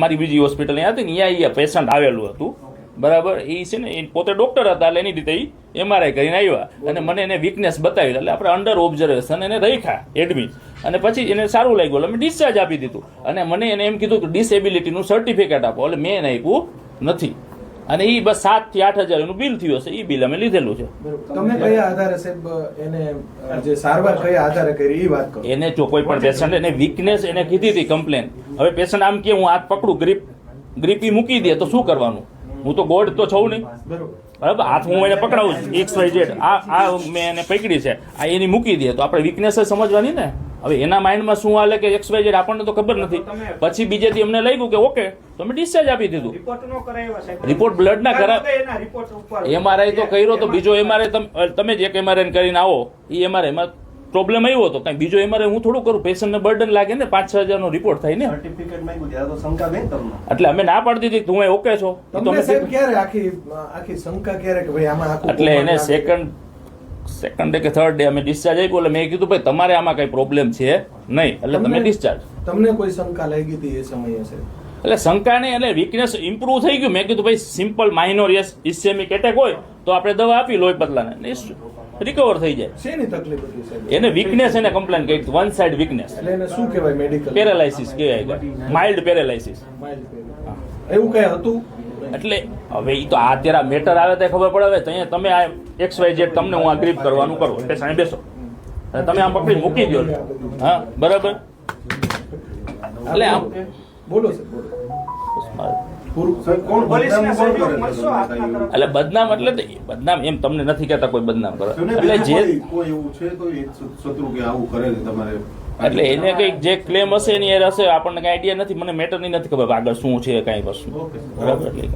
મારી બીજી હોસ્પિટલ અહીંયા હતી ને અહીંયા પેશન્ટ આવેલું હતું બરાબર. એ છે ને એ પોતે ડોક્ટર હતા એટલે એની રીતે એ MRI કરીને આવ્યા અને મને એને વીકનેસ બતાવી એટલે આપણે અંડર ઓબ્ઝર્વેશન એને રાખ્યા એડમિટ અને પછી એને સારું લાગ્યું એટલે મેં ડિસ્ચાર્જ આપી દીધું અને મને એને એમ કીધું કે ડિસેબિલિટીનું સર્ટિફિકેટ આપો એટલે મેં એને આપ્યું નથી અને એ બસ 7 થી 8 હજારનું બિલ થયું હશે. એ બિલ અમે લીધેલું છે. તમે કયા આધારે સાહેબ એને જે સારવાર કયા આધારે કરી એ વાત કરો. એને જો કોઈ પણ પેશન્ટ એને વીકનેસ એને કીધી હતી કમ્પ્લેન. હવે પેશન્ટ આમ કે હું હાથ પકડું ગ્રીપ મૂકી દે તો શું કરવાનું? હું તો ગોડ તો છું નહીં બરાબર. હાથ હું એને પકડાવું XYZ આ મેં એને પકડી છે આ એની મૂકી દે તો આપણે વીકનેસ જ સમજવાની ને. હવે એના માઇન્ડમાં શું હાલે કે XYZ આપણને તો ખબર નથી. પછી બીજેથી અમને લાગ્યું કે ઓકે તો અમે ડિસ્ચાર્જ આપી દીધું. રિપોર્ટ બ્લડ ના કરાવ MRI તો કર્યો તો બીજો MRI તમે જ એક MRI કરીને આવો એ MRI માં પ્રોબ્લેમ આવ્યો હતો. કઈ બીજો MRI હું થોડું કરું? પેશન્ટને બર્ડન લાગે ને 5-6 હજારનો રિપોર્ટ થાય ને. એટલે અમે ના પાડતી હતી તું ઓકે છો. ક્યારે આખી શંકા ક્યારે કે ભાઈ આમાં એટલે એને સેકન્ડ ડે કે થર્ડ ડે અમે ડિસ્ચાર્જ આપ્યો એટલે મેં કીધું ભાઈ તમારે આમાં કઈ પ્રોબ્લેમ છે નહીં એટલે તમે ડિસ્ચાર્જ. તમને કોઈ શંકા લાગી હતી એ સમયે? એટલે શંકા નહીં એટલે વીકનેસ ઇમ્પ્રુવ થઈ ગયું. મેં કીધું ભાઈ સિમ્પલ માઇનોર ઇસ્કેમિક એટેક હોય તો આપણે દવા આપી લોહી પતલાને રિકવર થઈ જાય. શેની તકલીફ હતી સાહેબ? એને વીકનેસ એને કમ્પ્લેન કરી વન સાઇડ વીકનેસ. એટલે એને શું કહેવાય? મેડિકલ પેરાલાઇસિસ કહેવાય, માઇલ્ડ પેરાલાઇસિસ એવું કઈ હતું? એટલે હવે એ તો આ અત્યારે મેટર આવે તો ખબર પડે. હવે અહીંયા તમે આ XYZ તમને હું આ ગ્રીપ કરવાનું કરું એટલે સામે બેસો તમે આમ પકડી મૂકી દો. હા બરાબર. એટલે આમ બોલો સર બોલો. એટલે બદનામ એટલે બદનામ એમ તમને નથી કહેતા કોઈ બદનામ કરે એટલે જે એટલે એને કઈક જે ક્લેમ હશે એની હશે આપણને કઈ આઈડિયા નથી. મને મેટર ની નથી ખબર આગળ શું છે કઈ વસ્તુ બરાબર. એટલે